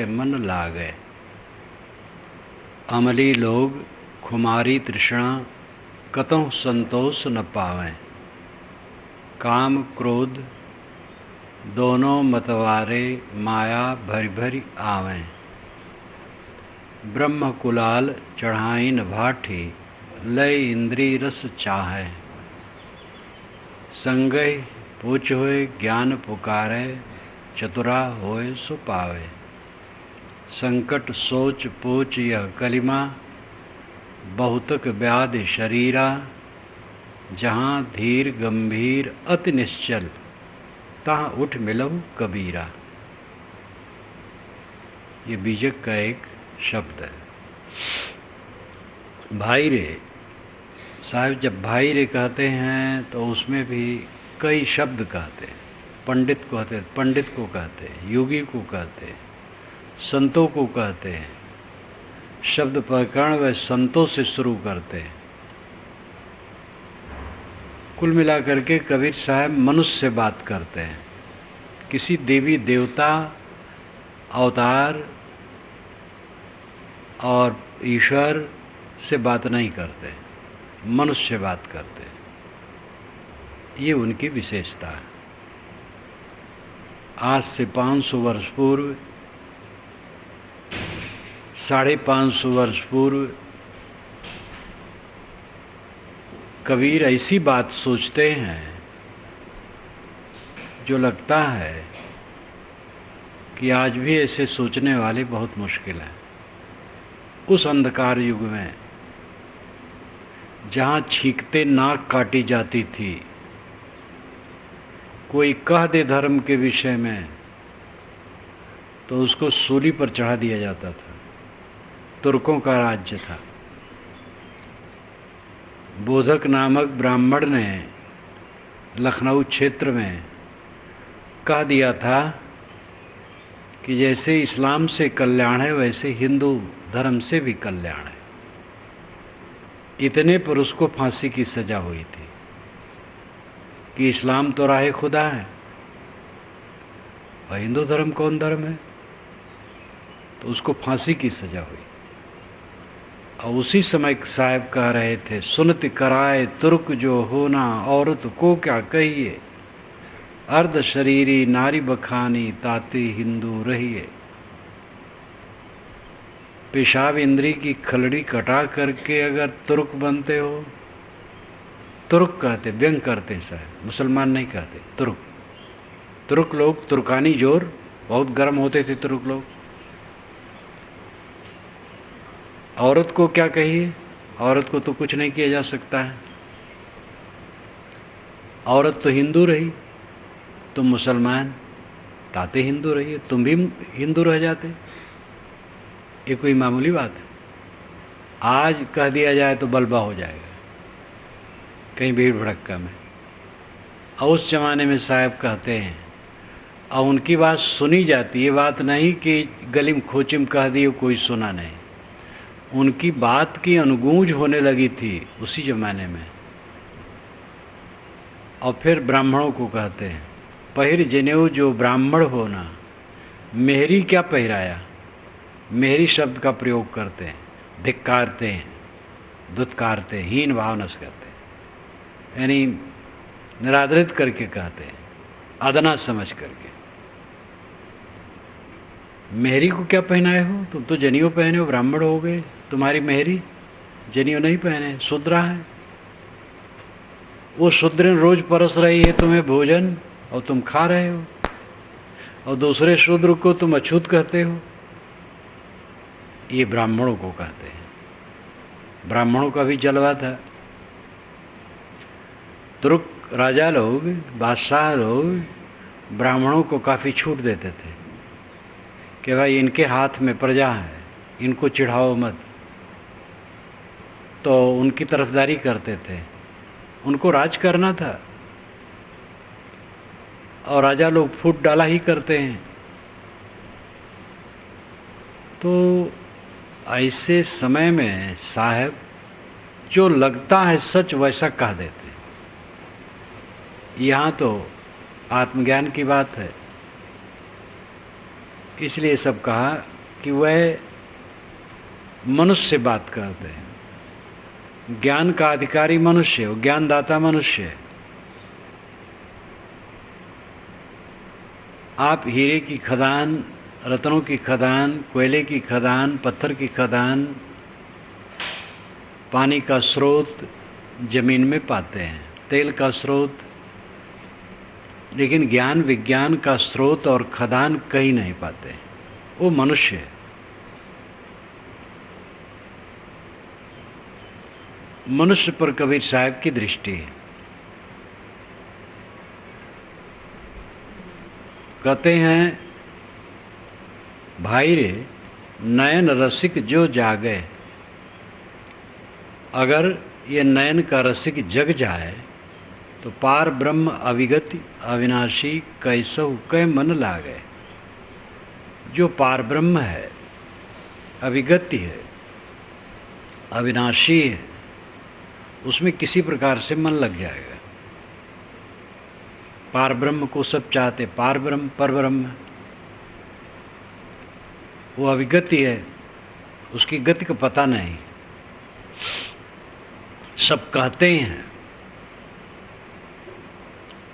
मन लागे। अमली लोग खुमारी तृष्णा कतहु संतोष न पावें। काम क्रोध दोनों मतवारे माया भरी भरी आवें। ब्रह्म कुलाल चढ़ाइन भाठी लय इंद्री रस चाहे। संगहि पूछ होए ज्ञान पुकारे चतुरा होए सो पावे। संकट सोच पूछ यह कलिमा बहुतक व्याधि शरीरा। जहाँ धीर गंभीर अति निश्चल तहाँ उठ मिलहु कबीरा। ये बीजक का एक शब्द है। भाई रे साहब, जब भाई रे कहते हैं तो उसमें भी कई शब्द कहते हैं। पंडित को कहते हैं, पंडित को कहते हैं, योगी को कहते हैं, संतों को कहते हैं। शब्द प्रकरण व संतों से शुरू करते हैं। कुल मिलाकर के कबीर साहब मनुष्य से बात करते हैं। किसी देवी देवता अवतार और ईश्वर से बात नहीं करते, मनुष्य से बात करते हैं। ये उनकी विशेषता है। आज से 500 वर्ष पूर्व, 550 वर्ष पूर्व कबीर ऐसी बात सोचते हैं जो लगता है कि आज भी ऐसे सोचने वाले बहुत मुश्किल हैं। उस अंधकार युग में जहाँ छींकते नाक काटी जाती थी, कोई कह दे धर्म के विषय में तो उसको सूली पर चढ़ा दिया जाता था। तुर्कों का राज्य था। बोधक नामक ब्राह्मण ने लखनऊ क्षेत्र में कह दिया था कि जैसे इस्लाम से कल्याण है वैसे हिंदू धर्म से भी कल्याण है। इतने पर उसको फांसी की सजा हुई थी कि इस्लाम तो राह खुदा है और हिंदू धर्म कौन धर्म है, तो उसको फांसी की सजा हुई। और उसी समय साहब कह रहे थे, सुनत कराए तुर्क जो होना औरत को क्या कहिए। अर्ध शरीरी नारी बखानी ताती हिंदू रहिए। पेशाब इंद्री की खलड़ी कटा करके अगर तुर्क बनते हो, तुर्क कहते, व्यंग करते साहब, मुसलमान नहीं कहते, तुर्क। तुर्क लोग, तुर्कानी जोर, बहुत गर्म होते थे तुर्क लोग। औरत को क्या कहिए, औरत को तो कुछ नहीं किया जा सकता है। औरत तो हिंदू रही, तुम मुसलमान, ताते हिंदू रहिए, तुम भी हिंदू रह जाते। ये कोई मामूली बात है? आज कह दिया जाए तो बलबा हो जाएगा कहीं भीड़ भड़क्का में। और उस जमाने में साहब कहते हैं और उनकी बात सुनी जाती। ये बात नहीं कि गलिम खोचिम कह दिए कोई सुना नहीं। उनकी बात की अनुगूंज होने लगी थी उसी जमाने में। और फिर ब्राह्मणों को कहते हैं, पहिर जनेऊ जो ब्राह्मण होना, मेहरी क्या पहराया। मेहरी शब्द का प्रयोग करते हैं, धिक्कारते हैं, दुत्कारते हैं, हीन भावना से कहते हैं, यानी निरादरित करके कहते हैं, अदना समझ करके। मेहरी को क्या पहनाए हो, तुम तो जनेऊ पहने हो, ब्राह्मण हो गए, तुम्हारी मेहरी। जनेऊ नहीं पहने, शूद्रा है। वो शूद्र रोज परस रही है तुम्हें भोजन और तुम खा रहे हो, और दूसरे शूद्र को तुम अछूत कहते हो। ये ब्राह्मणों को कहते हैं। ब्राह्मणों का भी जलवा था। तुर्क राजा लोग, बादशाह लोग ब्राह्मणों को काफ़ी छूट देते थे कि भाई इनके हाथ में प्रजा है, इनको चिढ़ाओ मत। तो उनकी तरफदारी करते थे, उनको राज करना था। और राजा लोग फूट डाला ही करते हैं। तो ऐसे समय में साहब जो लगता है सच वैसा कह देते हैं। यहाँ तो आत्मज्ञान की बात है। इसलिए सब कहा कि वह मनुष्य से बात करते हैं। ज्ञान का अधिकारी मनुष्य है, ज्ञानदाता मनुष्य है। आप हीरे की खदान, रत्नों की खदान, कोयले की खदान, पत्थर की खदान, पानी का स्रोत जमीन में पाते हैं, तेल का स्रोत, लेकिन ज्ञान विज्ञान का स्रोत और खदान कहीं नहीं पाते। वो मनुष्य है। मनुष्य पर कबीर साहब की दृष्टि है। कहते हैं, भाई रे नयन रसिक जो जागे, अगर ये नयन का रसिक जग जाए तो पार ब्रह्म अविगति अविनाशी कैसहु कै मन लागे। जो पार ब्रह्म है, अविगति है, अविनाशी है, उसमें किसी प्रकार से मन लग जाएगा। पार ब्रह्म को सब चाहते, पार ब्रह्म पर ब्रह्म, वो अविगति है, उसकी गति का पता नहीं। सब कहते हैं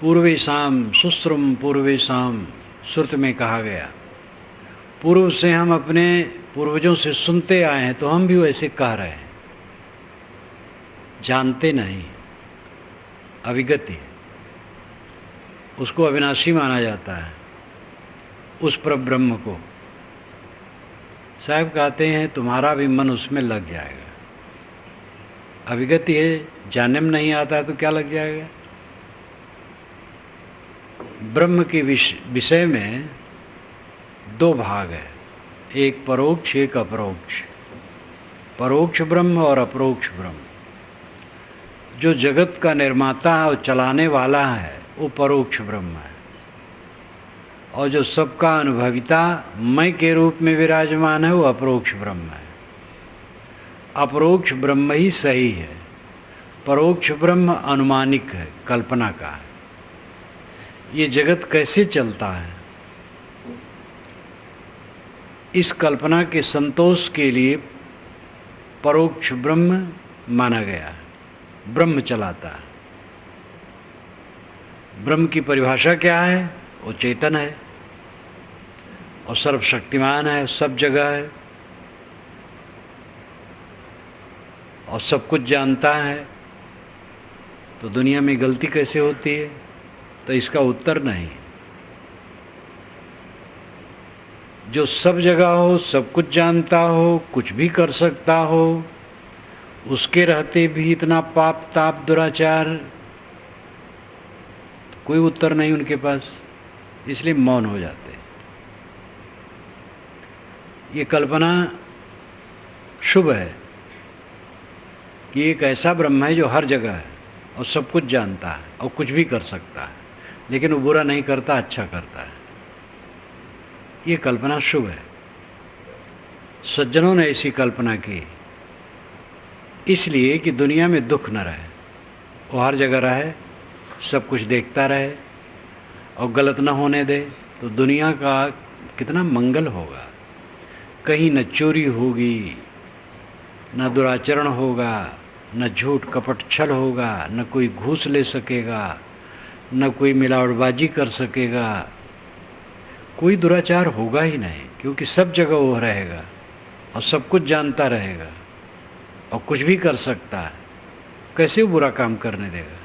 पूर्वेशाम सुश्रुम पूर्वेशाम, श्रुत में कहा गया। पूर्व से हम अपने पूर्वजों से सुनते आए हैं तो हम भी वैसे कह रहे हैं, जानते नहीं, अविगति है। उसको अविनाशी माना जाता है, उस पर ब्रह्म को। साहब कहते हैं तुम्हारा भी मन उसमें लग जाएगा। अविगति है, जानने में नहीं आता है तो क्या लग जाएगा। ब्रह्म के विषय में दो भाग है, एक परोक्ष एक अपरोक्ष। परोक्ष ब्रह्म और अपरोक्ष ब्रह्म। जो जगत का निर्माता और चलाने वाला है वो परोक्ष ब्रह्म है, और जो सबका अनुभविता मैं के रूप में विराजमान है वो अपरोक्ष ब्रह्म है। अपरोक्ष ब्रह्म ही सही है, परोक्ष ब्रह्म अनुमानिक है, कल्पना का है। ये जगत कैसे चलता है, इस कल्पना के संतोष के लिए परोक्ष ब्रह्म माना गया है। ब्रह्म चलाता है। ब्रह्म की परिभाषा क्या है? वो चेतन है और सर्वशक्तिमान है, सब जगह है और सब कुछ जानता है। तो दुनिया में गलती कैसे होती है? तो इसका उत्तर नहीं। जो सब जगह हो, सब कुछ जानता हो, कुछ भी कर सकता हो, उसके रहते भी इतना पाप ताप दुराचार, तो कोई उत्तर नहीं उनके पास, इसलिए मौन हो जाते। ये कल्पना शुभ है कि एक ऐसा ब्रह्म है जो हर जगह है और सब कुछ जानता है और कुछ भी कर सकता है, लेकिन वो बुरा नहीं करता, अच्छा करता है। ये कल्पना शुभ है। सज्जनों ने ऐसी कल्पना की इसलिए कि दुनिया में दुख न रहे, वो हर जगह रहे, सब कुछ देखता रहे और गलत न होने दे, तो दुनिया का कितना मंगल होगा। कहीं न चोरी होगी, न दुराचरण होगा, न झूठ कपट छल होगा, न कोई घूस ले सकेगा, न कोई मिलावटबाजी कर सकेगा, कोई दुराचार होगा ही नहीं, क्योंकि सब जगह वो रहेगा और सब कुछ जानता रहेगा और कुछ भी कर सकता है। कैसे वो बुरा काम करने देगा?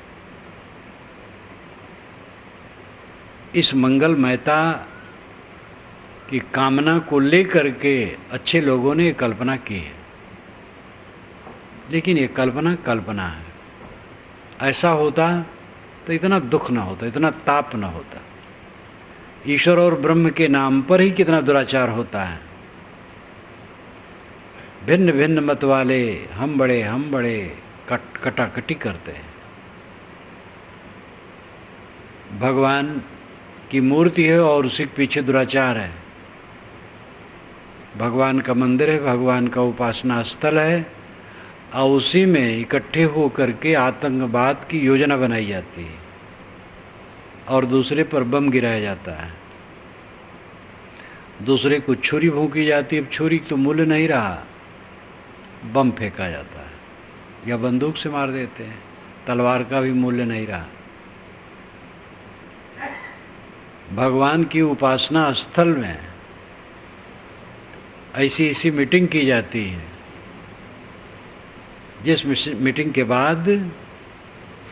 इस मंगलमयता की कामना को लेकर के अच्छे लोगों ने कल्पना की है, लेकिन ये कल्पना कल्पना है। ऐसा होता तो इतना दुख ना होता, इतना ताप ना होता। ईश्वर और ब्रह्म के नाम पर ही कितना दुराचार होता है। भिन्न भिन्न मत वाले हम बड़े कटाकटी करते हैं। भगवान की मूर्ति है और उसी के पीछे दुराचार है। भगवान का मंदिर है, भगवान का उपासना स्थल है, और उसी में इकट्ठे होकर के आतंकवाद की योजना बनाई जाती है और दूसरे पर बम गिराया जाता है। दूसरे को छुरी भोंकी जाती है, अब छुरी तो मूल्य नहीं रहा, बम फेंका जाता है या बंदूक से मार देते हैं, तलवार का भी मूल्य नहीं रहा। भगवान की उपासना स्थल में ऐसी मीटिंग की जाती है, जिस मीटिंग के बाद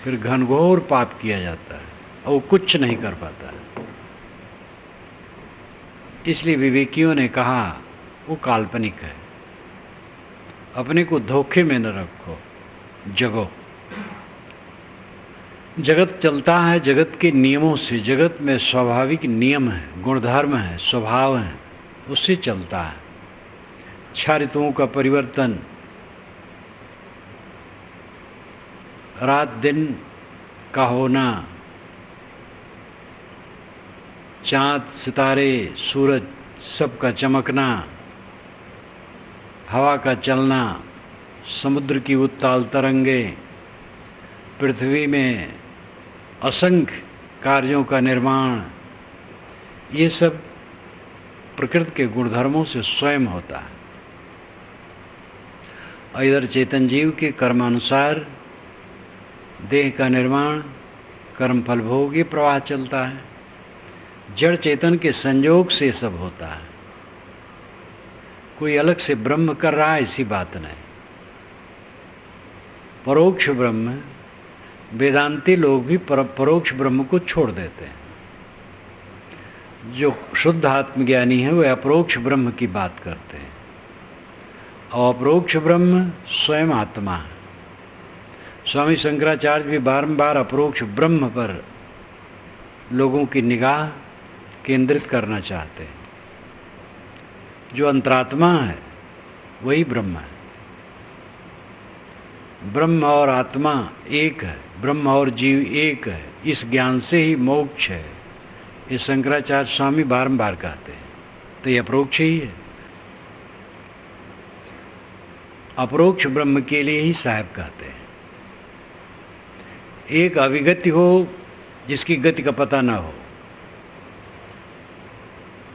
फिर घनघोर पाप किया जाता है और वो कुछ नहीं कर पाता। इसलिए विवेकियों ने कहा वो काल्पनिक है, अपने को धोखे में न रखो, जगो। जगत चलता है जगत के नियमों से, जगत में स्वाभाविक नियम है, गुणधर्म है, स्वभाव है, उससे चलता है। 6 ऋतुओं का परिवर्तन, रात दिन का होना, चाँद सितारे सूरज सबका चमकना, हवा का चलना, समुद्र की उत्ताल तरंगे, पृथ्वी में असंख्य कार्यों का निर्माण, ये सब प्रकृति के गुणधर्मों से स्वयं होता है। और इधर चेतन जीव के कर्मानुसार देह का निर्माण, कर्म फल भोग, ये प्रवाह चलता है। जड़ चेतन के संयोग से सब होता है, कोई अलग से ब्रह्म कर रहा है ऐसी बात नहीं। परोक्ष ब्रह्म, वेदांती लोग भी परोक्ष ब्रह्म को छोड़ देते हैं। जो शुद्ध आत्मज्ञानी है वे अपरोक्ष ब्रह्म की बात करते हैं, और अपरोक्ष ब्रह्म स्वयं आत्मा है। स्वामी शंकराचार्य भी बारंबार अपरोक्ष ब्रह्म पर लोगों की निगाह केंद्रित करना चाहते हैं। जो अंतरात्मा है वही ब्रह्म है। ब्रह्म और आत्मा एक है, ब्रह्म और जीव एक है, इस ज्ञान से ही मोक्ष है, ये शंकराचार्य स्वामी बारंबार कहते हैं। तो ये अपरोक्ष ही है। अपरोक्ष ब्रह्म के लिए ही साहब कहते हैं। एक अविगति हो जिसकी गति का पता ना हो,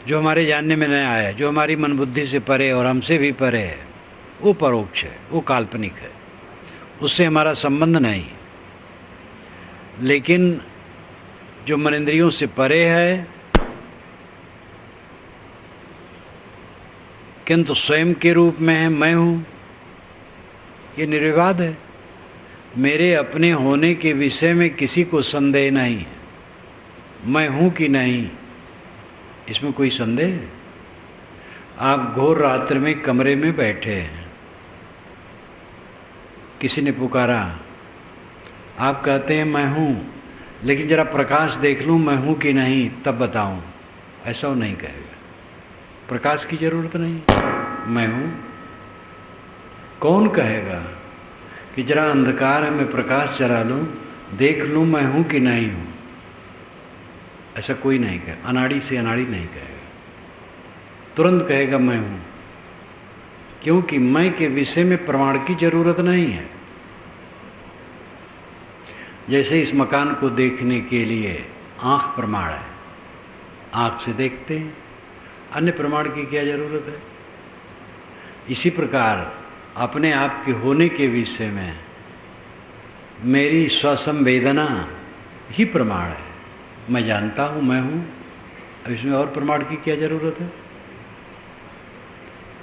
जो हमारे जानने में नहीं आया, जो हमारी मन बुद्धि से परे और हमसे भी परे है, वो परोक्ष है, वो काल्पनिक है, उससे हमारा संबंध नहीं। लेकिन जो मन इंद्रियों से परे है किंतु स्वयं के रूप में है, मैं हूँ, ये निर्विवाद है। मेरे अपने होने के विषय में किसी को संदेह नहीं है, मैं हूँ कि नहीं इसमें कोई संदेह है? आप घोर रात्रि में कमरे में बैठे हैं, किसी ने पुकारा, आप कहते हैं मैं हूँ, लेकिन जरा प्रकाश देख लूँ मैं हूँ कि नहीं तब बताऊँ, ऐसा वो नहीं कहेगा। प्रकाश की जरूरत नहीं, मैं हूँ। कौन कहेगा कि जरा अंधकार है मैं प्रकाश चला लूँ, देख लूँ मैं हूँ कि नहीं हूँ? ऐसा कोई नहीं कहे, अनाड़ी से अनाड़ी नहीं कहेगा, तुरंत कहेगा मैं हूँ, क्योंकि मैं के विषय में प्रमाण की जरूरत नहीं है। जैसे इस मकान को देखने के लिए आँख प्रमाण है, आँख से देखते हैं, अन्य प्रमाण की क्या जरूरत है? इसी प्रकार अपने आप के होने के विषय में मेरी स्वसंवेदना ही प्रमाण है। मैं जानता हूँ मैं हूँ, अब इसमें और प्रमाण की क्या जरूरत है?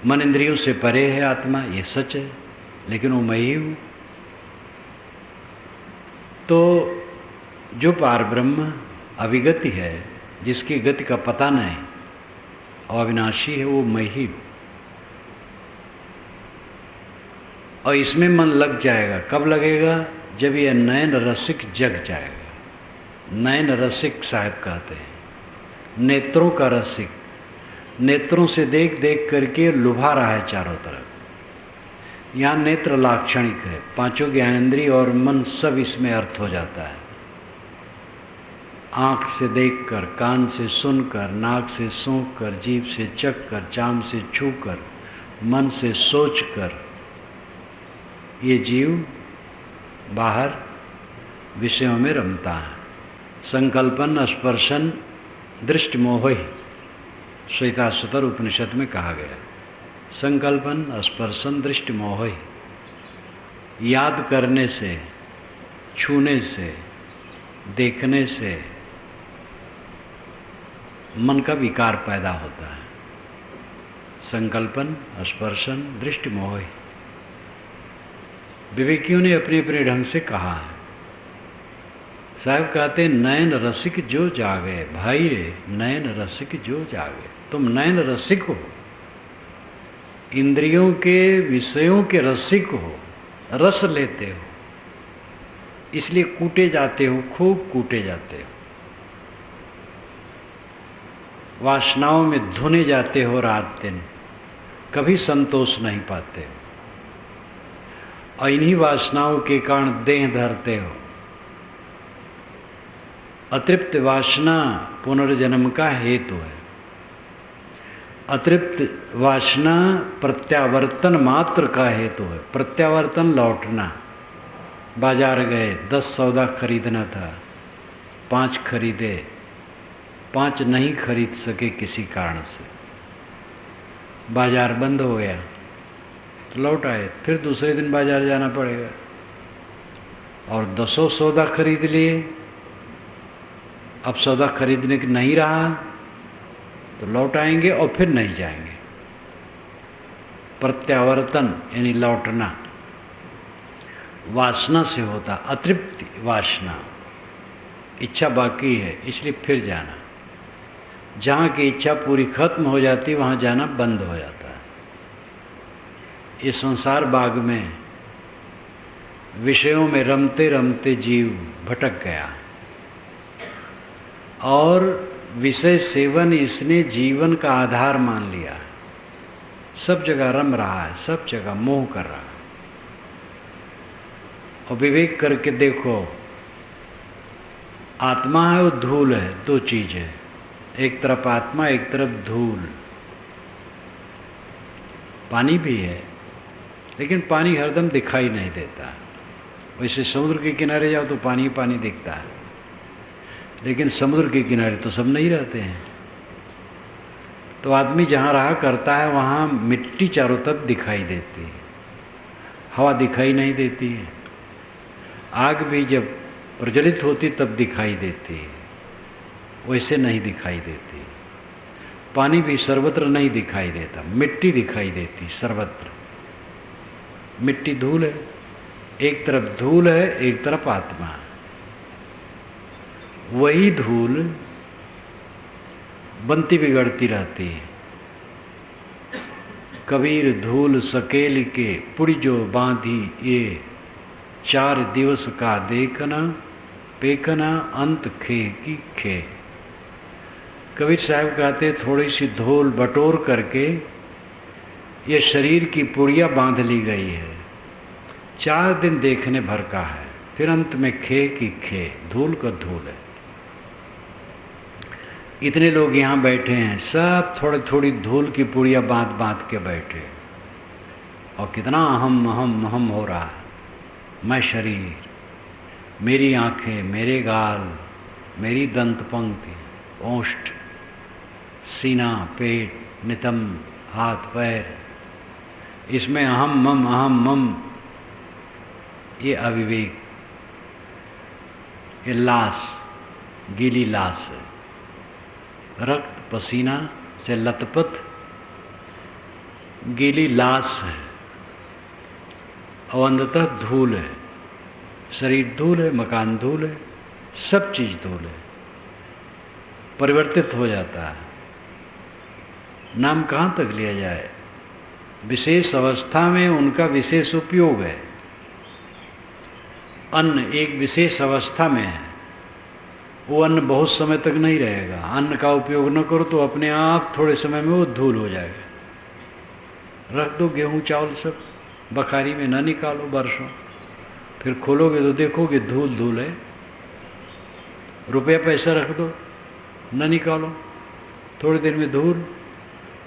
मन इंद्रियों से परे है आत्मा, ये सच है, लेकिन वो मैं ही हूँ। तो जो पार ब्रह्म अविगति है, जिसकी गति का पता नहीं और अविनाशी है, वो मैं ही हूँ। और इसमें मन लग जाएगा। कब लगेगा? जब यह नयन रसिक जग जाएगा। नयन रसिक साहब कहते हैं, नेत्रों का रसिक, नेत्रों से देख देख करके लुभा रहा है चारों तरफ। यहाँ नेत्र लाक्षणिक है, पांचों ज्ञानेंद्रिय और मन सब इसमें अर्थ हो जाता है। आँख से देखकर, कान से सुनकर, नाक से सूंघकर, जीभ से चखकर, चाम से छूकर, मन से सोचकर, ये जीव बाहर विषयों में रमता है। संकल्पन, स्पर्शन, दृष्टि मोह ही श्वेताश्वतर उपनिषद में कहा गया। संकल्पन स्पर्शन दृष्टि मोह, याद करने से, छूने से, देखने से मन का विकार पैदा होता है। संकल्पन स्पर्शन दृष्टि मोह। विवेकियों ने अपने अपने ढंग से कहा है। साहब कहते नयन रसिक जो जागे, भाई रे नयन रसिक जो जागे। तुम नयन रसिक हो, इंद्रियों के विषयों के रसिक हो, रस लेते हो, इसलिए कूटे जाते हो, खूब कूटे जाते हो, वासनाओं में धुने जाते हो रात दिन, कभी संतोष नहीं पाते हो, और इन्हीं वासनाओं के कारण देह धरते हो। अतृप्त वासना पुनर्जन्म का हेतु है। अतृप्त वासना प्रत्यावर्तन मात्र का हेतु है। प्रत्यावर्तन लौटना। बाजार गए, 10 सौदा खरीदना था, 5 खरीदे, 5 नहीं खरीद सके किसी कारण से, बाजार बंद हो गया तो लौट आए। फिर दूसरे दिन बाजार जाना पड़ेगा और 10 सौदा खरीद लिए। अब सौदा खरीदने के नहीं रहा तो लौट आएंगे और फिर नहीं जाएंगे। प्रत्यावर्तन यानी लौटना वासना से होता। अतृप्ति वासना, इच्छा बाकी है इसलिए फिर जाना। जहाँ की इच्छा पूरी खत्म हो जाती वहाँ जाना बंद हो जाता है। इस संसार बाग में विषयों में रमते रमते जीव भटक गया और विषय सेवन इसने जीवन का आधार मान लिया। सब जगह रम रहा है, सब जगह मोह कर रहा है। और विवेक करके देखो, आत्मा है वो धूल है, 2 चीज है। एक तरफ आत्मा, एक तरफ धूल। पानी भी है लेकिन पानी हरदम दिखाई नहीं देता। वैसे समुद्र के किनारे जाओ तो पानी पानी दिखता है, लेकिन समुद्र के किनारे तो सब नहीं रहते हैं। तो आदमी जहाँ रहा करता है वहाँ मिट्टी चारों तरफ दिखाई देती है, हवा दिखाई नहीं देती है। आग भी जब प्रज्वलित होती तब दिखाई देती है, वैसे नहीं दिखाई देती। पानी भी सर्वत्र नहीं दिखाई देता, मिट्टी दिखाई देती सर्वत्र। मिट्टी धूल है, एक तरफ धूल है, एक तरफ आत्मा है। वही धूल बनती बिगड़ती रहती है। कबीर धूल सकेल के पुड़ी जो बांधी ये, 4 दिवस का देखना पेकना अंत खे की खे। कबीर साहब कहते थोड़ी सी धूल बटोर करके ये शरीर की पुड़िया बांध ली गई है, 4 दिन देखने भर का है, फिर अंत में खे की खे, धूल का धूल है। इतने लोग यहाँ बैठे हैं, सब थोड़ी थोड़ी धूल की पुड़िया बांध बांध के बैठे, और कितना अहम अहम अहम हो रहा है। मैं शरीर, मेरी आँखें, मेरे गाल, मेरी दंत पंक्ति, ओष्ठ, सीना, पेट, नितंब, हाथ पैर, इसमें अहम मम अहम मम। ये अविवेक, ये लाश, गीली लाश है, रक्त पसीना से लथपथ गीली लाश है, और अंततः धूल है। शरीर धूल है, मकान धूल है, सब चीज धूल है, परिवर्तित हो जाता है। नाम कहाँ तक लिया जाए? विशेष अवस्था में उनका विशेष उपयोग है। अन्न एक विशेष अवस्था में है, वो अन्न बहुत समय तक नहीं रहेगा। अन्न का उपयोग न करो तो अपने आप थोड़े समय में वो धूल हो जाएगा। रख दो गेहूं चावल सब बखारी में, ना निकालो वर्षों, फिर खोलोगे तो देखोगे धूल धूल है। रुपया पैसा रख दो, न निकालो, थोड़ी देर में धूल,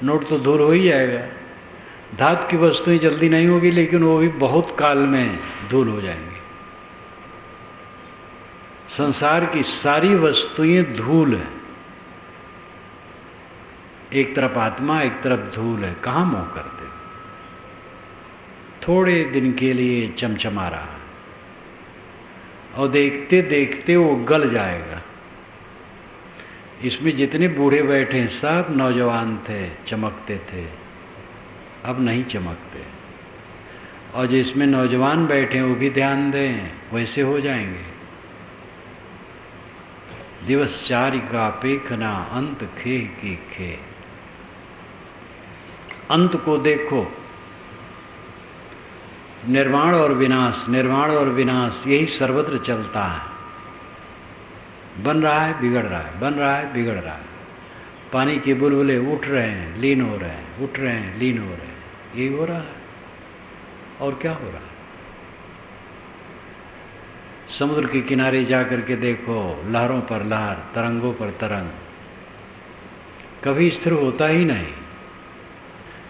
नोट तो धूल हो ही जाएगा। धातु की वस्तुएं जल्दी नहीं होगी, लेकिन वो भी बहुत काल में धूल हो जाएंगी। संसार की सारी वस्तुएं धूल है। एक तरफ आत्मा, एक तरफ धूल है, कहाँ मोह करते? थोड़े दिन के लिए चमचमा रहा और देखते देखते वो गल जाएगा। इसमें जितने बूढ़े बैठे हैं सब नौजवान थे, चमकते थे, अब नहीं चमकते। और जिसमें नौजवान बैठे हैं वो भी ध्यान दें, वैसे हो जाएंगे। दिवस चारिका पेखना अंत खे की खे। अंत को देखो, निर्माण और विनाश, निर्माण और विनाश यही सर्वत्र चलता है। बन रहा है, बिगड़ रहा है, बन रहा है, बिगड़ रहा है। पानी के बुलबुले उठ रहे हैं, लीन हो रहे हैं, उठ रहे हैं, लीन हो रहे हैं, यही हो रहा है। और क्या हो रहा है? समुद्र के किनारे जाकर के देखो, लहरों पर लहर, तरंगों पर तरंग, कभी स्थिर होता ही नहीं।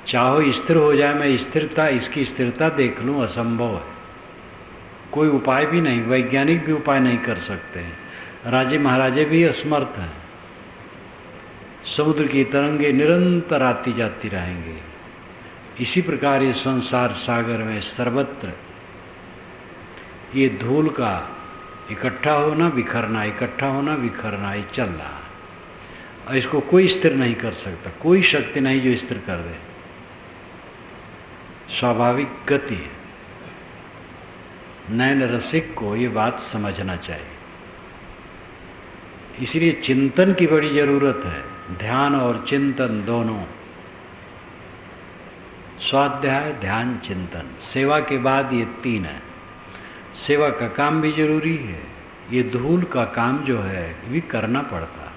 चाहो स्थिर हो जाए, मैं स्थिरता, इसकी स्थिरता देख लूं, असंभव है। कोई उपाय भी नहीं, वैज्ञानिक भी उपाय नहीं कर सकते हैं, राजे महाराजे भी असमर्थ हैं। समुद्र की तरंगे निरंतर आती जाती रहेंगी। इसी प्रकार ये संसार सागर में सर्वत्र ये धूल का इकट्ठा होना, बिखरना, इकट्ठा होना, बिखरना, ये चल रहा है। और इसको कोई स्थिर नहीं कर सकता, कोई शक्ति नहीं जो स्थिर कर दे। स्वाभाविक गति है। नयन रसिक को ये बात समझना चाहिए। इसलिए चिंतन की बड़ी जरूरत है, ध्यान और चिंतन दोनों। स्वाध्याय, ध्यान, चिंतन, सेवा के बाद ये तीन है। सेवा का काम भी जरूरी है। ये धूल का काम जो है भी करना पड़ता,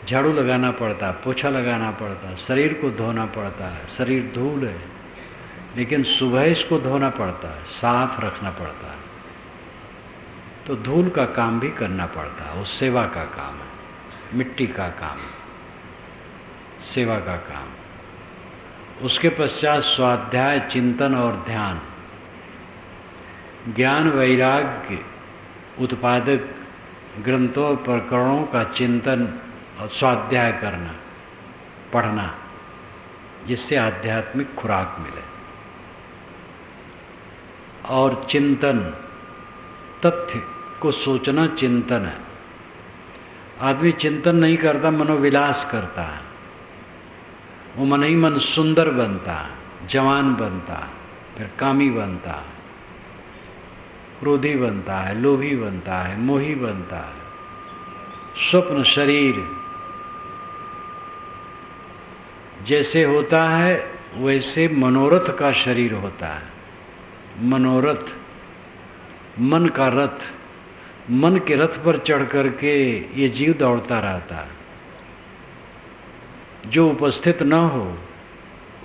झाड़ू लगाना पड़ता, पोछा लगाना पड़ता, शरीर को धोना पड़ता है। शरीर धूल है, लेकिन सुबह इसको धोना पड़ता है, साफ रखना पड़ता है। तो धूल का काम भी करना पड़ता है, वो सेवा का काम है, मिट्टी का काम, सेवा का काम। उसके पश्चात स्वाध्याय, चिंतन और ध्यान, ज्ञान वैराग्य उत्पादक ग्रंथों प्रकरणों का चिंतन और स्वाध्याय करना, पढ़ना, जिससे आध्यात्मिक खुराक मिले। और चिंतन, तथ्य को सोचना चिंतन है। आदमी चिंतन नहीं करता, मनोविलास करता है। वो मन ही मन सुंदर बनता है, जवान बनता है, फिर कामी बनता है, क्रोधी बनता है, लोभी बनता है, मोही बनता है। स्वप्न शरीर जैसे होता है वैसे मनोरथ का शरीर होता है। मनोरथ, मन का रथ, मन के रथ पर चढ़ करके ये जीव दौड़ता रहता है। जो उपस्थित न हो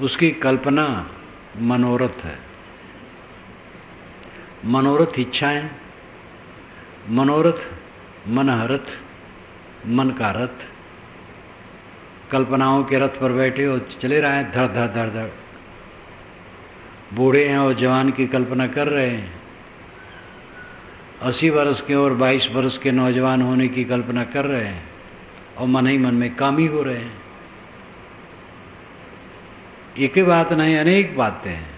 उसकी कल्पना मनोरथ है। मनोरथ इच्छाएं, मनोरथ मनहरथ, मन का रथ। कल्पनाओं के रथ पर बैठे और चले रहे हैं, धड़ धड़ धड़ धड़। बूढ़े हैं और जवान की कल्पना कर रहे हैं। 80 वर्ष के और 22 वर्ष के नौजवान होने की कल्पना कर रहे हैं और मन ही मन में कामी हो रहे हैं। एक ही बात नहीं, अनेक बातें हैं।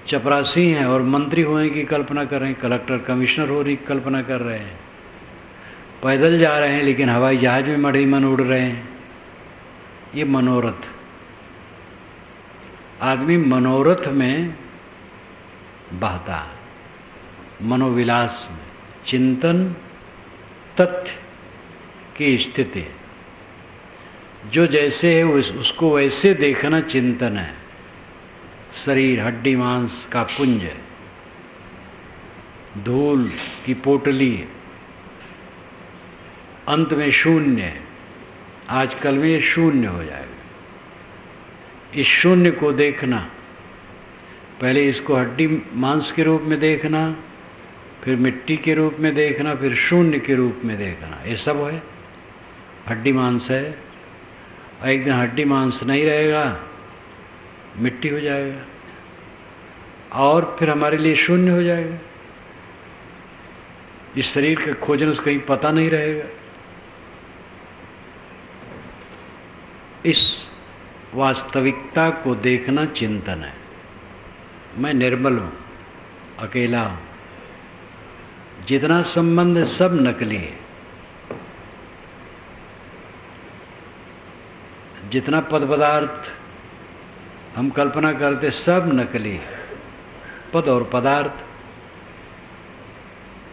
चपरासी हैं और मंत्री होने की कल्पना कर रहे हैं, कलेक्टर कमिश्नर होने की कल्पना कर रहे हैं। पैदल जा रहे हैं लेकिन हवाई जहाज में मड़े मन उड़ रहे हैं। ये मनोरथ। आदमी मनोरथ में बहता है, मनोविलास में। चिंतन तथ्य की स्थिति, जो जैसे है उसको वैसे देखना चिंतन है। शरीर हड्डी मांस का पुंज है, धूल की पोटली है, अंत में शून्य है। आजकल में ये शून्य हो जाएगा। इस शून्य को देखना, पहले इसको हड्डी मांस के रूप में देखना, फिर मिट्टी के रूप में देखना, फिर शून्य के रूप में देखना। ये सब है, हड्डी मांस है। और एक दिन हड्डी मांस नहीं रहेगा, मिट्टी हो जाएगा, और फिर हमारे लिए शून्य हो जाएगा। इस शरीर के खोजने से कहीं पता नहीं रहेगा। इस वास्तविकता को देखना चिंतन है। मैं निर्मल हूँ, अकेला हूँ, जितना संबंध है सब नकली है, जितना पद पदार्थ हम कल्पना करते सब नकली है। पद और पदार्थ,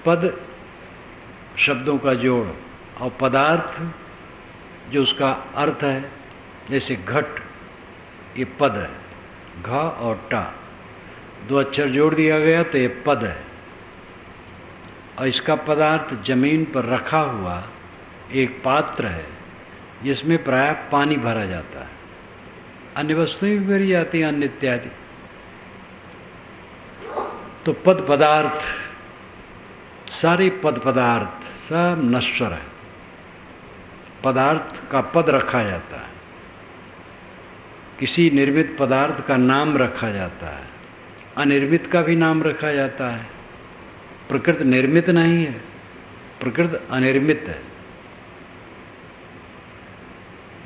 पद शब्दों का जोड़ और पदार्थ जो उसका अर्थ है, जैसे घट, ये पद है, घ और टा, दो अक्षर जोड़ दिया गया तो ये पद है। और इसका पदार्थ जमीन पर रखा हुआ एक पात्र है जिसमें प्रायः पानी भरा जाता है, अन्य वस्तुएं भी भरी जाती हैं, अन्य इत्यादि। तो पद पदार्थ, सारे पद पदार्थ सब नश्वर है। पदार्थ का पद रखा जाता है, किसी निर्मित पदार्थ का नाम रखा जाता है, अनिर्मित का भी नाम रखा जाता है। प्रकृति निर्मित नहीं है, प्रकृति अनिर्मित है।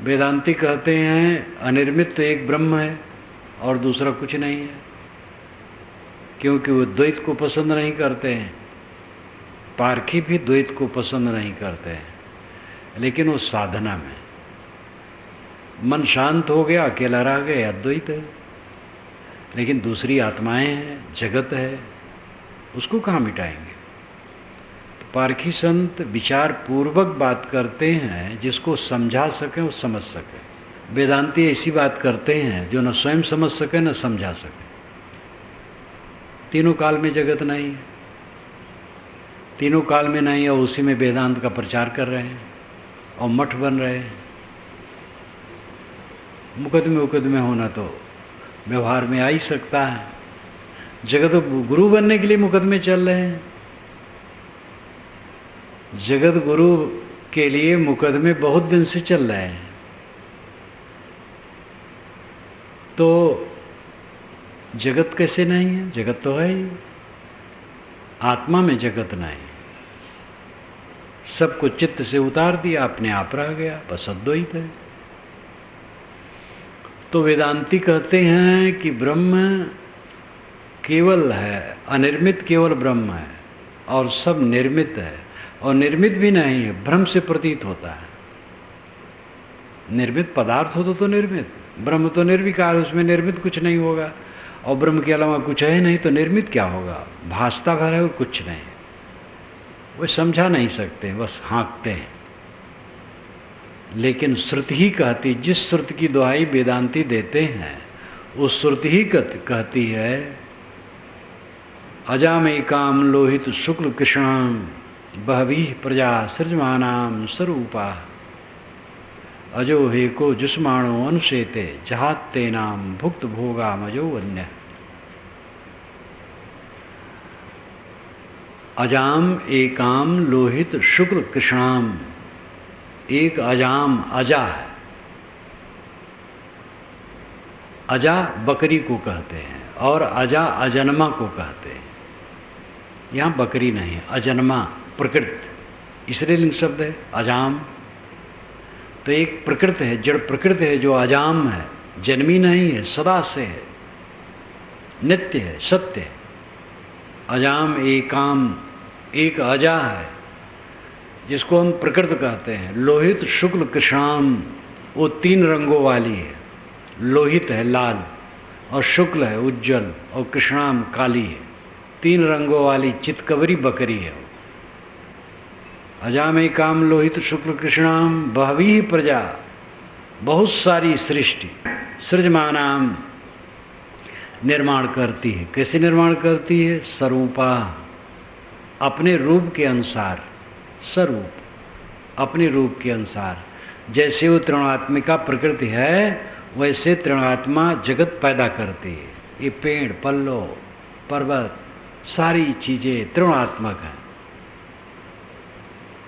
वेदांती कहते हैं अनिर्मित तो एक ब्रह्म है और दूसरा कुछ नहीं है, क्योंकि वो द्वैत को पसंद नहीं करते हैं। पारखी भी द्वैत को पसंद नहीं करते हैं, लेकिन वो साधना में मन शांत हो गया, अकेला रह गया, अद्वैत है। लेकिन दूसरी आत्माएं हैं, जगत है, उसको कहाँ मिटाएंगे? तो पारखी संत विचार पूर्वक बात करते हैं, जिसको समझा सकें वो समझ सके। वेदांती ऐसी बात करते हैं जो न स्वयं समझ सके न समझा सके। तीनों काल में जगत नहीं है, तीनों काल में नहीं है, और उसी में वेदांत का प्रचार कर रहे हैं और मठ बन रहे हैं। मुकदमे होना तो व्यवहार में आ ही सकता है। जगत गुरु बनने के लिए मुकदमे चल रहे हैं। जगत गुरु के लिए मुकदमे बहुत दिन से चल रहे हैं। तो जगत कैसे नहीं है? जगत तो है ही, आत्मा में जगत नहीं। सबको चित्त से उतार दिया, अपने आप रह गया, बस अद्वैत है। तो वेदांती कहते हैं कि ब्रह्म केवल है, अनिर्मित केवल ब्रह्म है, और सब निर्मित है, और निर्मित भी नहीं है, भ्रम से प्रतीत होता है। निर्मित पदार्थ हो तो निर्मित, ब्रह्म तो निर्विकार, उसमें निर्मित कुछ नहीं होगा, और ब्रह्म के अलावा कुछ है नहीं, तो निर्मित क्या होगा? भासता भर है और कुछ नहीं। वो समझा नहीं सकते, बस हाँकते हैं। लेकिन श्रुति ही कहती, जिस श्रुति की दुहाई वेदांती देते हैं, उस श्रुति ही कहती है अजामेकाम लोहित शुक्ल कृष्णाम बहवीह प्रजा सृजमानाम स्वरूपा अजो हेको जुष्माणो अनुशेते जहात्ते नाम भुक्त भोगा मजो अन्य। अजाम एकाम लोहित शुक्ल कृष्णाम, एक अजाम अजा है। अजा बकरी को कहते हैं और अजा अजन्मा को कहते हैं। यहाँ बकरी नहीं, अजन्मा प्रकृति, इसलिए लिंग शब्द है अजाम। तो एक प्रकृति है, जड़ प्रकृति है जो अजाम है, जन्मी नहीं है, सदा से है, नित्य है, सत्य है। अजाम एकाम, एक अजा है जिसको हम प्रकृति कहते हैं। लोहित शुक्ल कृष्णाम, वो तीन रंगों वाली है। लोहित है लाल, और शुक्ल है उज्जवल, और कृष्णाम काली है। तीन रंगों वाली चितकबरी बकरी है। अजामे काम लोहित शुक्ल कृष्णाम बहवी प्रजा, बहुत सारी सृष्टि सृजमानाम निर्माण करती है। कैसे निर्माण करती है? स्वरूपा, अपने रूप के अनुसार। स्वरूप, अपने रूप के अनुसार। जैसे वो त्रिगुणात्मिका प्रकृति है, वैसे त्रिगुणात्मा जगत पैदा करती है। ये पेड़, पल्लो, पर्वत, सारी चीज़ें त्रिगुणात्मक हैं।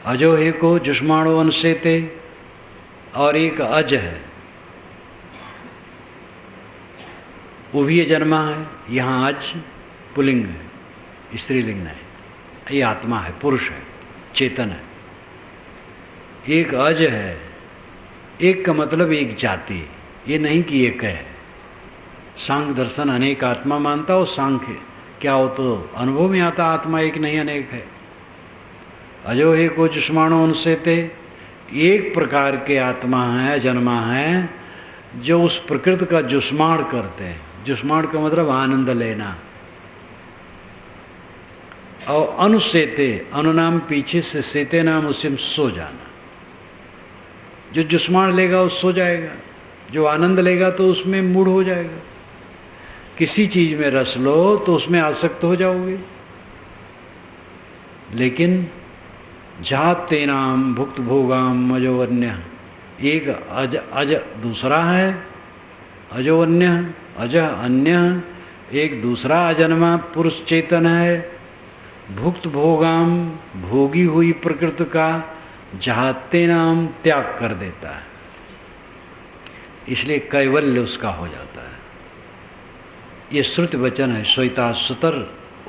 अजो हे को जुष्माणो अनुशेते, और एक अज है, वो भी जन्मा है। यहाँ अज पुल्लिंग है, स्त्रीलिंग नहीं। ये आत्मा है, पुरुष है, चेतन है। एक अज है एक का मतलब एक जाति, ये नहीं कि एक है। सांख्य दर्शन अनेक आत्मा मानता हो, सांख्य क्या हो तो अनुभव में आता आत्मा एक नहीं अनेक है। अजो हे को जुष्माणो उनसे ते, एक प्रकार के आत्मा है, जन्मा है, जो उस प्रकृति का जुष्माण करते हैं। जुष्माण का मतलब आनंद लेना। और अनुसेते, अनुनाम पीछे से, सेते नाम उससे सो जाना। जो जुष्माण लेगा वो सो जाएगा, जो आनंद लेगा तो उसमें मूढ़ हो जाएगा। किसी चीज में रस लो तो उसमें आसक्त हो जाओगे। लेकिन जाते नाम भुक्त भोगाम अजोवन्य, एक अज दूसरा है, अजोवन्य अज अन्य, एक दूसरा अजन्मा पुरुष चेतन है, भुक्त भोगाम भोगी हुई प्रकृति का जाते नाम त्याग कर देता है, इसलिए कैवल्य उसका हो जाता है। ये श्रुति वचन है, श्वेताश्वतर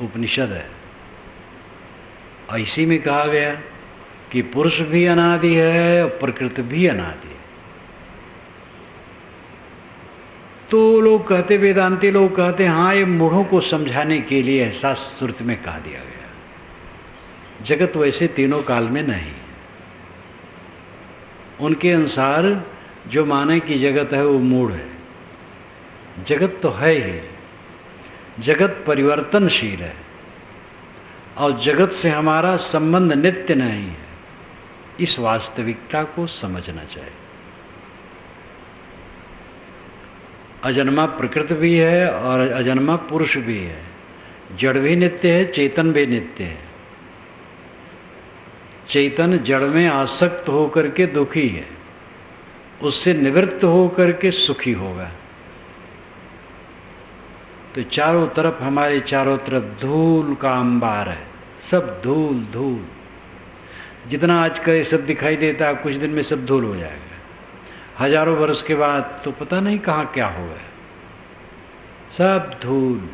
उपनिषद है। इसी में कहा गया कि पुरुष भी अनादि है और प्रकृति भी अनादि है। तो लोग कहते, वेदांती लोग कहते हाँ ये मूढ़ों को समझाने के लिए ऐसा श्रुति में कहा दिया गया। जगत वैसे तीनों काल में नहीं। उनके अनुसार जो माने कि जगत है वो मूढ़ है। जगत तो है ही, जगत परिवर्तनशील है और जगत से हमारा संबंध नित्य नहीं है। इस वास्तविकता को समझना चाहिए। अजन्मा प्रकृति भी है और अजन्मा पुरुष भी है। जड़ भी नित्य है, चेतन भी नित्य है। चेतन जड़ में आसक्त होकर के दुखी है, उससे निवृत्त होकर के सुखी होगा। तो चारों तरफ, हमारे चारों तरफ धूल का अंबार है, सब धूल धूल। जितना आज का ये सब दिखाई देता है, कुछ दिन में सब धूल हो जाएगा। हजारों वर्ष के बाद तो पता नहीं कहाँ क्या होगा। सब धूल,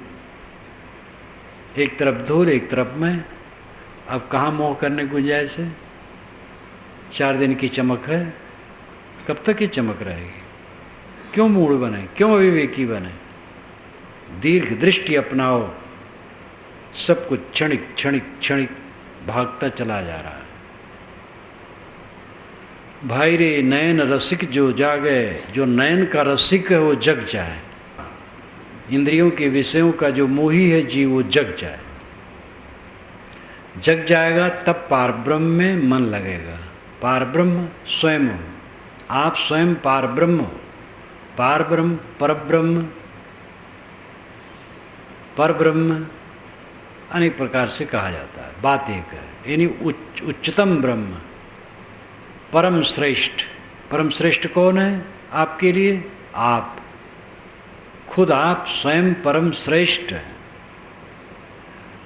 एक तरफ धूल एक तरफ मैं। अब कहाँ मोह करने गुंजाइश है? 4 दिन की चमक है, कब तक ये चमक रहेगी? क्यों मूढ़ बने, क्यों अविवेकी बने? दीर्घ दृष्टि अपनाओ। सब कुछ क्षणिक क्षणिक क्षणिक भागता चला जा रहा है। भाई रे नयन रसिक जो जागे, जो नयन का रसिक है वो जग जाए। इंद्रियों के विषयों का जो मोही है जीव, वो जग जाए। जग जाएगा तब पारब्रह्म में मन लगेगा। पारब्रह्म स्वयं हो, आप स्वयं पारब्रह्म हो। पारब्रह्म, परब्रह्म, परब्रह्म अनेक प्रकार से कहा जाता है। बात एक है, यानी उच्चतम ब्रह्म, परम श्रेष्ठ। परम श्रेष्ठ कौन है आपके लिए? आप खुद, आप स्वयं परम श्रेष्ठ हैं।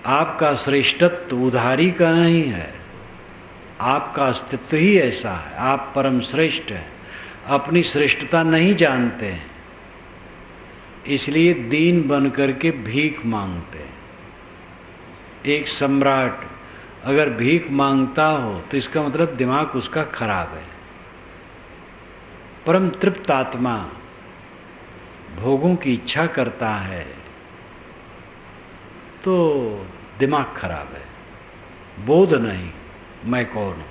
आपका श्रेष्ठत्व उधारी का नहीं है, आपका अस्तित्व ही ऐसा है। आप परम श्रेष्ठ हैं, अपनी श्रेष्ठता नहीं जानते हैं, इसलिए दीन बन करके भीख मांगते हैं। एक सम्राट अगर भीख मांगता हो तो इसका मतलब दिमाग उसका खराब है। परम तृप्त आत्मा भोगों की इच्छा करता है तो दिमाग खराब है, बोध नहीं मैं कौन हूं।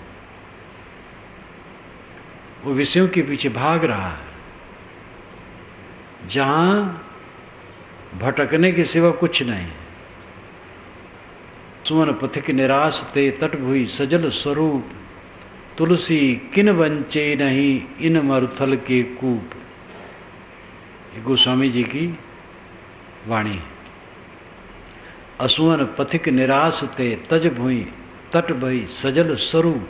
वो विषयों के पीछे भाग रहा है, जहां भटकने के सिवा कुछ नहीं। सुवन पथिक निराश ते तट भुई सजल स्वरूप, तुलसी किन बंचे नहीं इन मरुथल के कूप। गोस्वामी जी की वाणी। असुवन पथिक निराश ते तज भुई तट भई सजल स्वरूप।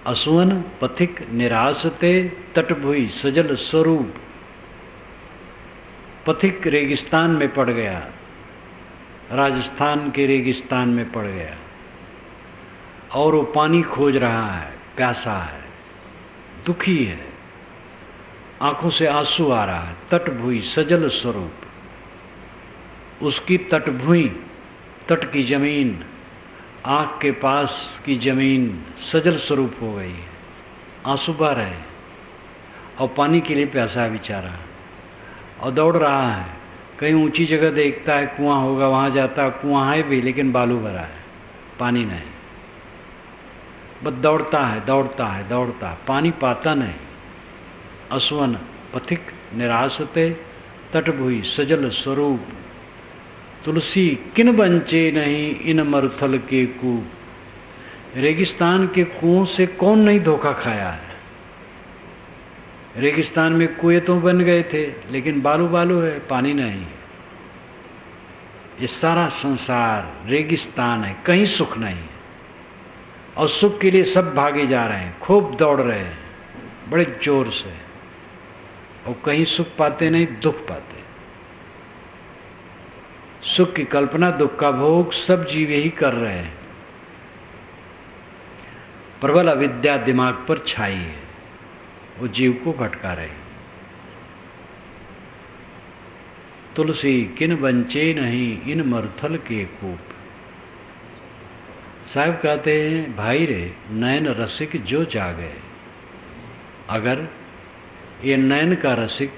असुवन पथिक निराश ते तट भुई सजल स्वरूप। पथिक रेगिस्तान में पड़ गया, राजस्थान के रेगिस्तान में पड़ गया और वो पानी खोज रहा है, प्यासा है, दुखी है, आंखों से आंसू आ रहा है। तटभुई सजल स्वरूप, उसकी तटभुई, तट की जमीन, आंख के पास की जमीन सजल स्वरूप हो गई है, आंसू बह रहे। और पानी के लिए प्यासा है बेचारा और दौड़ रहा है। कहीं ऊंची जगह देखता है कुआं होगा, वहाँ जाता है, कुआं है भी लेकिन बालू भरा है, पानी नहीं। बस दौड़ता है दौड़ता है दौड़ता है, पानी पाता नहीं। अस्वन पथिक निरासते तटभुई सजल स्वरूप, तुलसी किन बंचे नहीं इन मरुथल के कूप। रेगिस्तान के कुओं से कौन नहीं धोखा खाया है। रेगिस्तान में कुएं तो बन गए थे लेकिन बालू बालू है, पानी नहीं है। ये सारा संसार रेगिस्तान है, कहीं सुख नहीं है। और सुख के लिए सब भागे जा रहे हैं, खूब दौड़ रहे हैं बड़े जोर से, और कहीं सुख पाते नहीं, दुख पाते। सुख की कल्पना, दुख का भोग सब जीव यही कर रहे हैं। प्रबल अविद्या दिमाग पर छाई है, वो जीव को भटका रहे। तुलसी किन बंचे नहीं इन मरुथल के कूप। साहब कहते हैं, भाई रे नयन रसिक जो जागे। अगर ये नयन का रसिक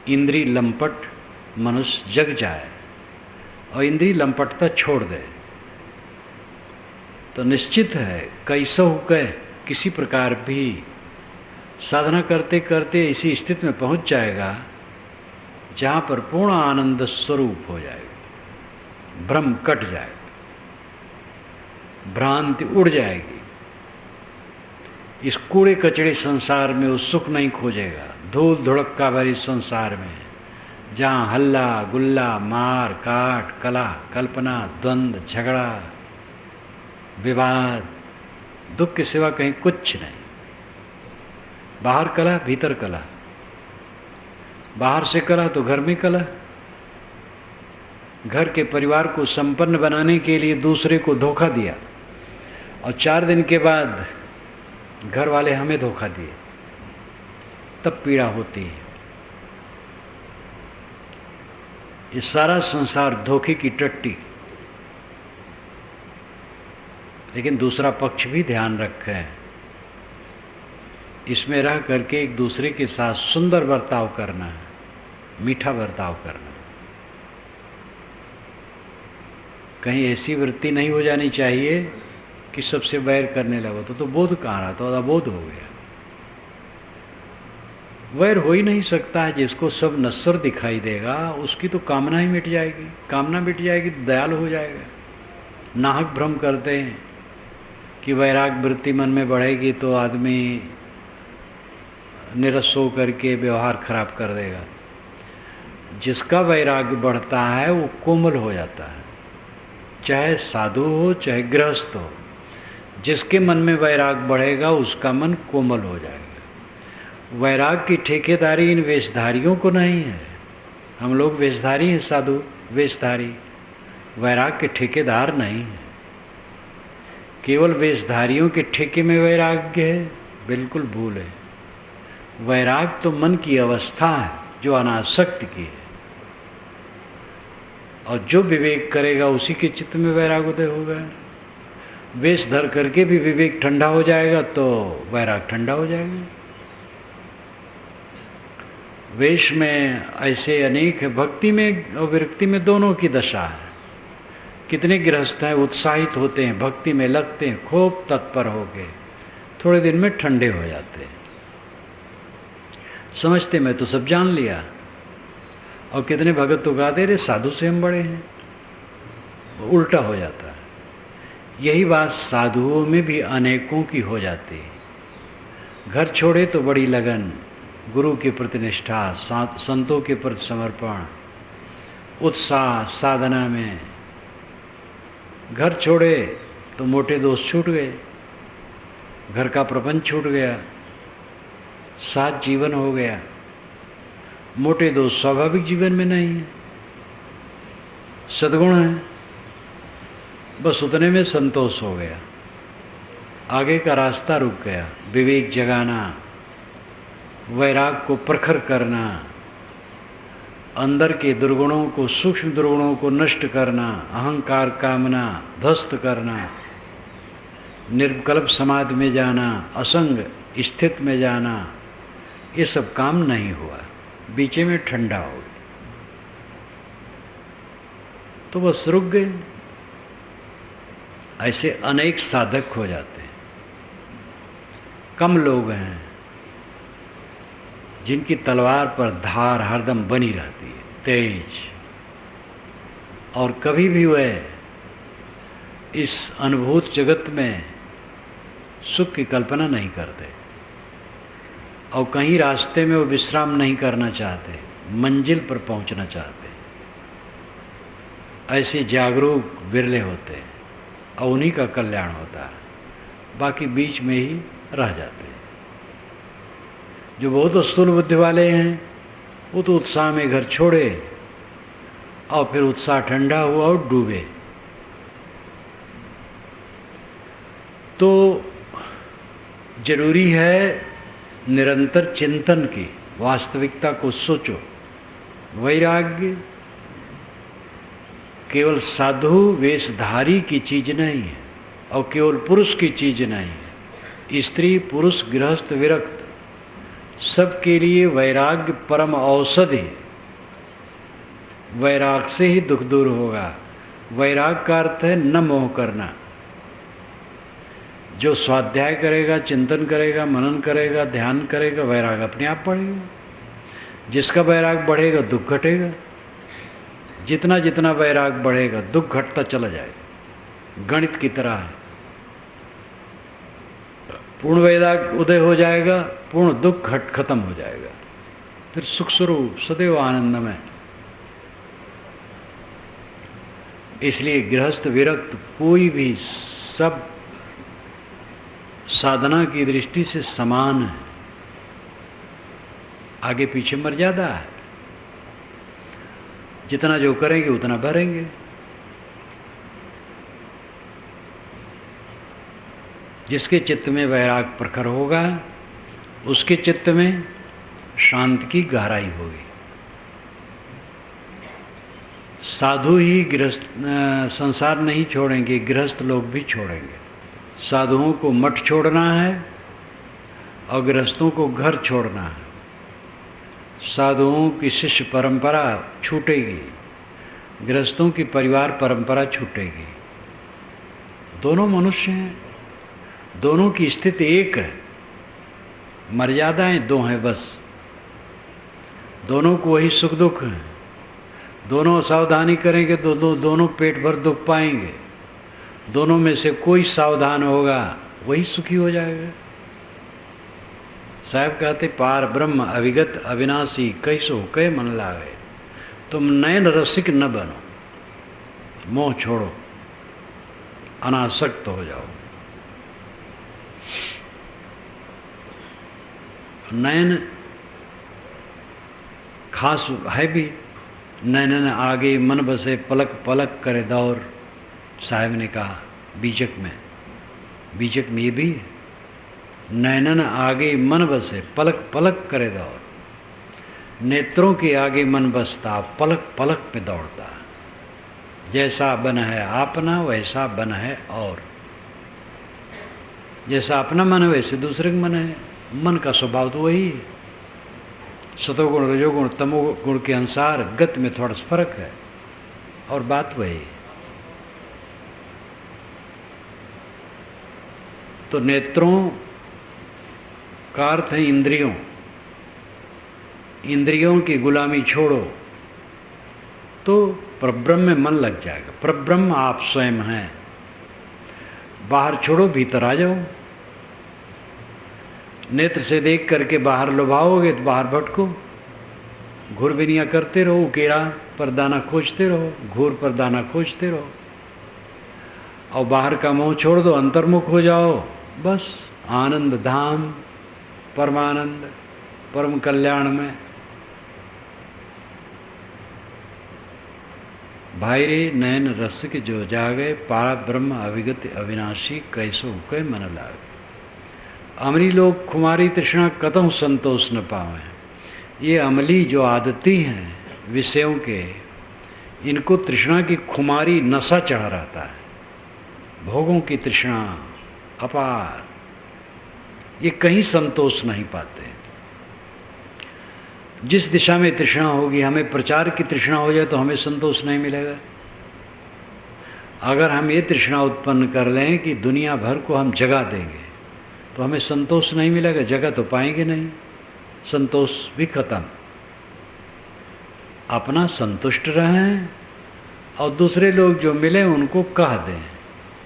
इंद्री लंपट मनुष्य जग जाए और इंद्री लंपटता छोड़ दे तो निश्चित है कैसा होकर किसी प्रकार भी साधना करते करते इसी स्थिति में पहुंच जाएगा जहाँ पर पूर्ण आनंद स्वरूप हो जाएगा, भ्रम कट जाएगा, भ्रांति उड़ जाएगी। इस कूड़े कचड़े संसार में वो सुख नहीं खोजेगा। धूल धुड़क्का भरी संसार में जहाँ हल्ला गुल्ला मार काट कला कल्पना द्वंद्व झगड़ा विवाद दुख के सिवा कहीं कुछ नहीं। बाहर कला भीतर कला, बाहर से कला तो घर में कला। घर के परिवार को संपन्न बनाने के लिए दूसरे को धोखा दिया और 4 दिन के बाद घर वाले हमें धोखा दिए, तब पीड़ा होती है। ये सारा संसार धोखे की टट्टी। लेकिन दूसरा पक्ष भी ध्यान रखें, इसमें रह करके एक दूसरे के साथ सुंदर बर्ताव करना है, मीठा बर्ताव करना। कहीं ऐसी वृत्ति नहीं हो जानी चाहिए कि सबसे वैर करने लगो, तो बोध कहाँ रहा, तो अबोध हो गया। वैर हो ही नहीं सकता है। जिसको सब नश्वर दिखाई देगा उसकी तो कामना ही मिट जाएगी। कामना मिट जाएगी तो दयालु हो जाएगा। नाहक भ्रम करते हैं कि वैराग वृत्ति मन में बढ़ेगी तो आदमी निरस हो करके व्यवहार खराब कर देगा। जिसका वैराग्य बढ़ता है वो कोमल हो जाता है, चाहे साधु हो चाहे गृहस्थ हो। जिसके मन में वैराग बढ़ेगा उसका मन कोमल हो जाएगा। वैराग की ठेकेदारी इन वेशधारियों को नहीं है। हम लोग वेशधारी हैं, साधु वेशधारी, वैराग के ठेकेदार नहीं है। केवल वेशधारियों के ठेके में वैराग्य है, बिल्कुल भूल है। वैराग तो मन की अवस्था है जो अनासक्त की है, और जो विवेक करेगा उसी के चित्त में वैराग उदय होगा। वेश धर करके भी विवेक ठंडा हो जाएगा तो वैराग ठंडा हो जाएगा। वेश में ऐसे अनेक है, भक्ति में और विरक्ति में दोनों की दशा है। कितने गृहस्थ हैं उत्साहित होते हैं, भक्ति में लगते हैं, खूब तत्पर हो गए, थोड़े दिन में ठंडे हो जाते हैं, समझते मैं तो सब जान लिया। और कितने भगत तो गाते रहे साधु से हम बड़े हैं, उल्टा हो जाता है। यही बात साधुओं में भी अनेकों की हो जाती है। घर छोड़े तो बड़ी लगन, गुरु के प्रति निष्ठा, संतों के प्रति समर्पण, उत्साह साधना में। घर छोड़े तो मोटे दोस्त छूट गए, घर का प्रपंच छूट गया, साथ जीवन हो गया। मोटे दोस्त स्वाभाविक जीवन में नहीं है, सद्गुण है, बस उतने में संतोष हो गया। आगे का रास्ता रुक गया। विवेक जगाना, वैराग को प्रखर करना, अंदर के दुर्गुणों को, सूक्ष्म दुर्गुणों को नष्ट करना, अहंकार कामना ध्वस्त करना, निर्विकल्प समाधि में जाना, असंग स्थित में जाना, ये सब काम नहीं हुआ, बीचे में ठंडा हो गया, तो बस रुक गए। ऐसे अनेक साधक हो जाते हैं। कम लोग हैं जिनकी तलवार पर धार हरदम बनी रहती है, तेज, और कभी भी वह इस अनुभूत जगत में सुख की कल्पना नहीं करते, और कहीं रास्ते में वो विश्राम नहीं करना चाहते, मंजिल पर पहुंचना चाहते। ऐसे जागरूक विरले होते हैं और उन्हीं का कल्याण होता है, बाकी बीच में ही रह जाते हैं। जो बहुत स्थूल बुद्धि वाले हैं वो तो उत्साह में घर छोड़े और फिर उत्साह ठंडा हुआ और डूबे। तो जरूरी है निरंतर चिंतन की, वास्तविकता को सोचो। वैराग्य केवल साधु वेशधारी की चीज नहीं है और केवल पुरुष की चीज नहीं है। स्त्री पुरुष गृहस्थ विरक्त सबके लिए वैराग्य परम औषधि। वैराग से ही दुख दूर होगा। वैराग का अर्थ है न मोह करना। जो स्वाध्याय करेगा, चिंतन करेगा, मनन करेगा, ध्यान करेगा, वैराग अपने आप बढ़ेगा। जिसका वैराग बढ़ेगा दुख घटेगा। जितना जितना वैराग बढ़ेगा दुख घटता चला जाएगा। गणित की तरह है। पूर्ण वैराग उदय हो जाएगा, पूर्ण दुख खत्म हो जाएगा, फिर सुख स्वरूप सदैव आनंदमय। इसलिए गृहस्थ विरक्त कोई भी सब साधना की दृष्टि से समान है। आगे पीछे मर्यादा है। जितना जो करेंगे उतना भरेंगे। जिसके चित्त में वैराग प्रखर होगा उसके चित्त में शांति की गहराई होगी। साधु ही गृहस्थ संसार नहीं छोड़ेंगे, गृहस्थ लोग भी छोड़ेंगे। साधुओं को मठ छोड़ना है और गृहस्थों को घर छोड़ना है। साधुओं की शिष्य परंपरा छूटेगी, गृहस्थों की परिवार परंपरा छूटेगी। दोनों मनुष्य हैं, दोनों की स्थिति एक है, मर्यादाएं दो हैं बस। दोनों को वही सुख दुख है। दोनों असावधानी करेंगे तो दोनों पेट भर दुख पाएंगे। दोनों में से कोई सावधान होगा वही सुखी हो जाएगा। साहब कहते पार ब्रह्म अविगत अविनाशी कैसो कै मन लागे। तुम नयन रसिक न बनो, मोह छोड़ो, अनासक्त हो जाओ। नयन खास है भी। नैनन आगे मन बसे पलक पलक करे दौर, साहब ने कहा बीजक में ये भी है। नैनन आगे मन बसे पलक पलक करे दौर। नेत्रों के आगे मन बसता पलक पलक पे दौड़ता। जैसा बन है अपना वैसा बन है और। जैसा अपना मन है वैसे दूसरे का मन है। मन का स्वभाव तो वही है। सतोगुण रजोगुण तमोगुण के अनुसार गति में थोड़ा सा फर्क है और बात वही है। तो नेत्रों का अर्थ है इंद्रियों। इंद्रियों की गुलामी छोड़ो तो परब्रह्म में मन लग जाएगा। परब्रह्म आप स्वयं हैं। बाहर छोड़ो, भीतर आ जाओ। नेत्र से देख करके बाहर लुभाओगे तो बाहर भटको। घूरबिनियाँ करते रहो, उकेरा पर दाना खोजते रहो, घूर पर दाना खोजते रहो। और बाहर का मोह छोड़ दो, अंतर्मुख हो जाओ। बस आनंद धाम, परमानंद, परम कल्याण में। भाई रे नयन रसिक जो जागे, पारा ब्रह्म अविगत अविनाशी कैसो कै मन लागे। अमली लोग खुमारी तृष्णा कतहु संतोष न पावे। ये अमली जो आदती हैं विषयों के, इनको तृष्णा की खुमारी नशा चढ़ा रहता है। भोगों की तृष्णा अपार, ये कहीं संतोष नहीं पाते। जिस दिशा में तृष्णा होगी, हमें प्रचार की तृष्णा हो जाए तो हमें संतोष नहीं मिलेगा। अगर हम ये तृष्णा उत्पन्न कर लें कि दुनिया भर को हम जगा देंगे तो हमें संतोष नहीं मिलेगा, जगह तो पाएंगे नहीं, संतोष भी खत्म। अपना संतुष्ट रहें और दूसरे लोग जो मिले उनको कह दें,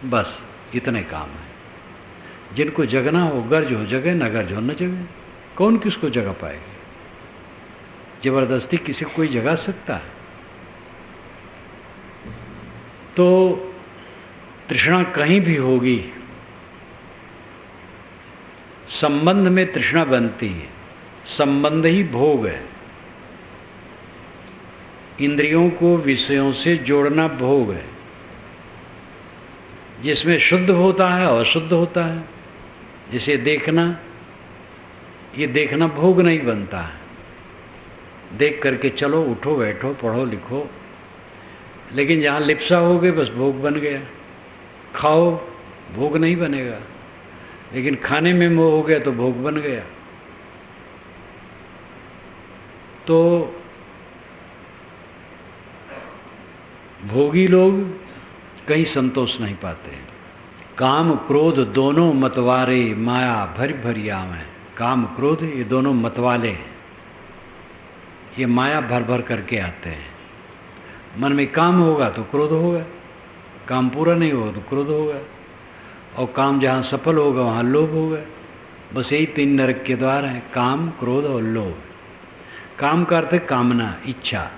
बस इतने काम है। जिनको जगना हो गर्ज हो जगे, न गर्ज हो न जगे। कौन किसको जगा पाएगा? जबरदस्ती किसी को कोई जगा सकता है? तो तृष्णा कहीं भी होगी, संबंध में तृष्णा बनती है। संबंध ही भोग है। इंद्रियों को विषयों से जोड़ना भोग है, जिसमें शुद्ध होता है और अशुद्ध होता है। जिसे देखना, ये देखना भोग नहीं बनता है। देख करके चलो, उठो, बैठो, पढ़ो, लिखो, लेकिन जहाँ लिप्सा हो गई बस भोग बन गया। खाओ, भोग नहीं बनेगा, लेकिन खाने में मोह हो गया तो भोग बन गया। तो भोगी लोग कहीं संतोष नहीं पाते। काम क्रोध दोनों मतवारे, माया भरी भरी आवें। काम क्रोध ये दोनों मतवाले हैं, ये माया भर भर करके आते हैं। मन में काम होगा तो क्रोध होगा, काम पूरा नहीं होगा तो क्रोध होगा, और काम जहाँ सफल होगा वहाँ लोभ होगा। बस यही 3 नरक के द्वार हैं, काम, क्रोध और लोभ। काम का अर्थ है कामना, इच्छा।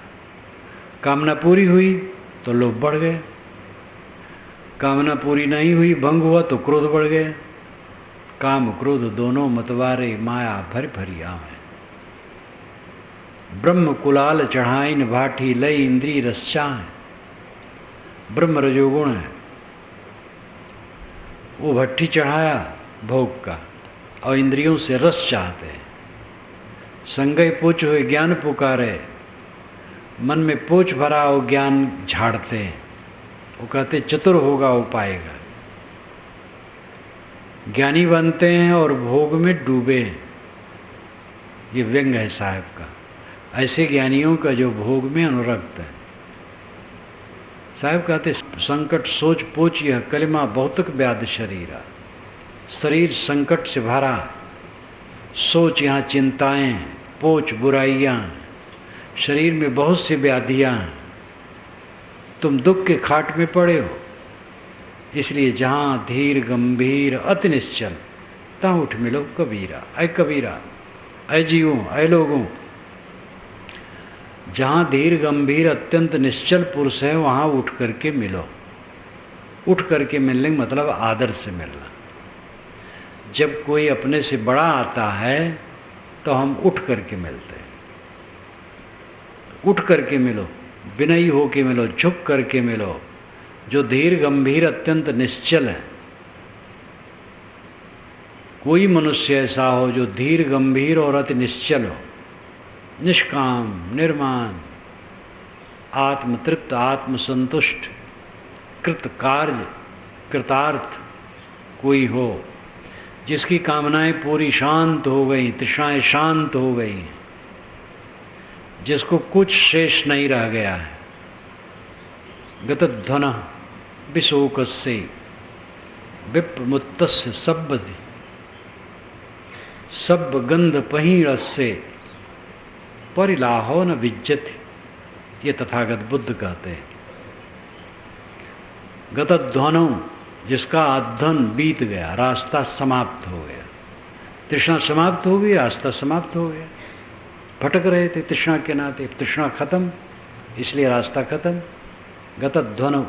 कामना पूरी हुई तो लोभ बढ़ गया, कामना पूरी नहीं हुई, भंग हुआ तो क्रोध बढ़ गया। काम क्रोध दोनों मतवारे, माया भरी भरी आवें। ब्रह्म कुलाल चढ़ाइन भाठी, लय इंद्री रस्चाएं। ब्रह्म रजोगुण है, वो भट्टी चढ़ाया भोग का, और इंद्रियों से रस चाहते हैं। संगय पोच हुए ज्ञान पुकारे, मन में पोच भरा हो ज्ञान झाड़ते हैं। वो कहते चतुर होगा वो पाएगा। ज्ञानी बनते हैं और भोग में डूबे हैं। ये व्यंग है साहब का। ऐसे ज्ञानियों का जो भोग में अनुरक्त है। साहब कहते संकट सोच पोच यह कलिमा बहुतक व्याध शरीरा। शरीर संकट से भरा, सोच यहाँ चिंताएं, पोच बुराइयाँ, शरीर में बहुत सी व्याधियाँ। तुम दुख के खाट में पड़े हो, इसलिए जहाँ धीर गंभीर अति निश्चल, तहाँ उठ मिलो कबीरा। ऐ कबीरा, ऐ जीवों, ऐ लोगों, जहाँ धीर गंभीर अत्यंत निश्चल पुरुष है वहाँ उठ करके मिलो। उठ करके मिलने का मतलब आदर से मिलना। जब कोई अपने से बड़ा आता है तो हम उठ करके मिलते हैं। उठ करके मिलो, विनयी हो के मिलो, झुक करके मिलो। जो धीर गंभीर अत्यंत निश्चल है, कोई मनुष्य ऐसा हो जो धीर गंभीर और अति निश्चल हो, निष्काम, निर्माण, आत्मतृप्त, आत्मसंतुष्ट, कृत कार्य, कृतार्थ कोई हो, जिसकी कामनाएं पूरी शांत हो गई, तृष्णाएं शांत हो गई, जिसको कुछ शेष नहीं रह गया है। गतध्वन विशोकस्य विप्रमुत्तस्य सब्बति सब्ब गंध पहीणस्य परिलाहो न विज्जति। ये तथागत बुद्ध कहते हैं। गतध्वनों, जिसका अध्वन बीत गया, रास्ता समाप्त हो गया। तृष्णा समाप्त हो गई, रास्ता समाप्त हो गया। भटक रहे थे तृष्णा के नाते, तृष्णा खत्म, इसलिए रास्ता खत्म। गतध्वनों,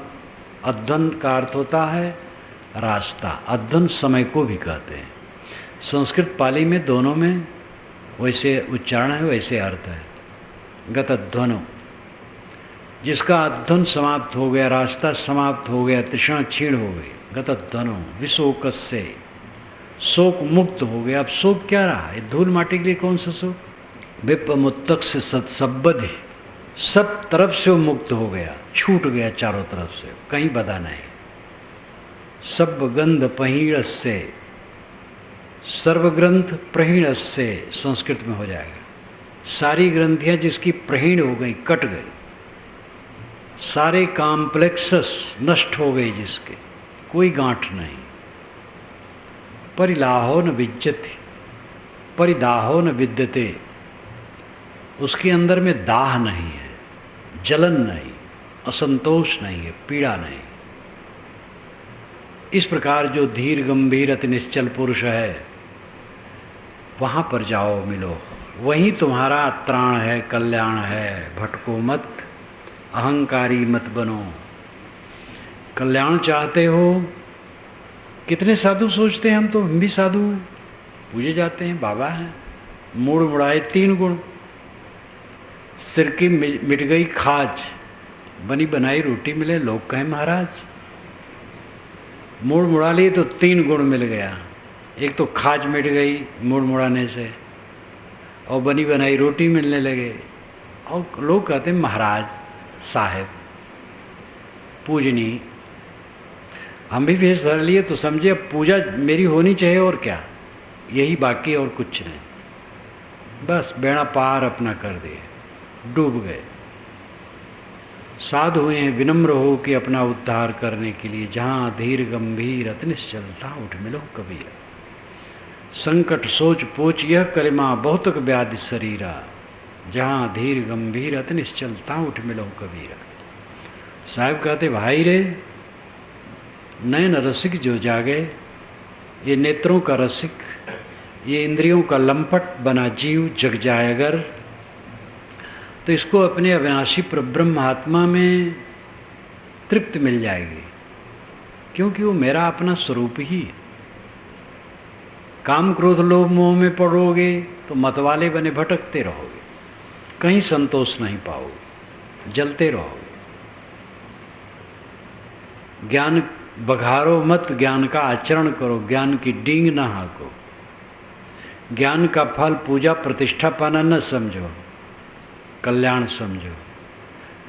अध्वन का अर्थ होता है रास्ता। अध्वन समय को भी कहते हैं। संस्कृत पाली में दोनों में वैसे उच्चारण है, वैसे अर्थ है। गतध्वनों, जिसका अध्वन समाप्त हो गया, रास्ता समाप्त हो गया, तृष्णा क्षीण हो गई। गतध्वनों विशोकस्य, शोक मुक्त हो गया। अब शोक क्या रहा है? धूल माटी के लिए कौन सा शोक? विप्रमुत्तक से सत्सब्बधि, सब तरफ से वो मुक्त हो गया, छूट गया चारों तरफ से, कहीं बदा नहीं। सब गंध पहीणस्य, सर्वग्रंथ प्रहीणस्य संस्कृत में हो जाएगा। सारी ग्रंथियां जिसकी प्रहीण हो गई, कट गई, सारे कॉम्प्लेक्सस नष्ट हो गए जिसके, कोई गांठ नहीं। परिलाहो न विज्जति, परिदाहो न विद्यते, उसके अंदर में दाह नहीं है, जलन नहीं, असंतोष नहीं है, पीड़ा नहीं। इस प्रकार जो धीर गंभीर अति निश्चल पुरुष है, वहाँ पर जाओ, मिलो, वहीं तुम्हारा त्राण है, कल्याण है। भटको मत, अहंकारी मत बनो। कल्याण चाहते हो? कितने साधु सोचते हैं हम भी साधु पूजे जाते हैं, बाबा हैं, मूड़ मुड़ाए 3 गुण, सिर की मिट गई खाज, बनी बनाई रोटी मिले, लोग कहें महाराज। मूड़ मुड़ा लिए तो 3 गुण मिल गया, एक तो खाज मिट गई मूड़ मुड़ाने से, और बनी बनाई रोटी मिलने लगे, और लोग कहते हैं महाराज, साहेब, पूजनी। हम भी भेष धर लिए तो समझे अब पूजा मेरी होनी चाहिए, और क्या, यही बाकी, और कुछ नहीं। बस बेड़ा पार अपना कर दिए, डूब गए। साधु हुए हैं विनम्र हो कि अपना उद्धार करने के लिए। जहाँ धीर गंभीर अति निश्चलता, उठ मिलो कबीर। संकट सोच पोच यह कलिमा, बहुतक व्याधि शरीरा। जहाँ धीर गंभीर अति निश्चलता, उठ मिलो कबीरा। साहब कहते, भाई रे, नयन रसिक जो जागे, ये नेत्रों का रसिक, ये इंद्रियों का लंपट बना जीव जग जाए अगर, तो इसको अपने अविनाशी परब्रह्म आत्मा में तृप्ति मिल जाएगी, क्योंकि वो मेरा अपना स्वरूप ही है। काम क्रोध लोभ मोह में पड़ोगे तो मतवाले बने भटकते रहोगे, कहीं संतोष नहीं पाओगे, जलते रहोगे। ज्ञान बघारो मत, ज्ञान का आचरण करो, ज्ञान की डींग ना हाको। ज्ञान का फल पूजा प्रतिष्ठा पाना न समझो, कल्याण समझो।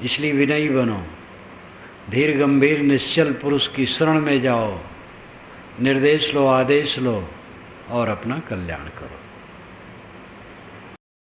इसलिए विनयी बनो, धीर गंभीर निश्चल पुरुष की शरण में जाओ, निर्देश लो, आदेश लो, और अपना कल्याण करो।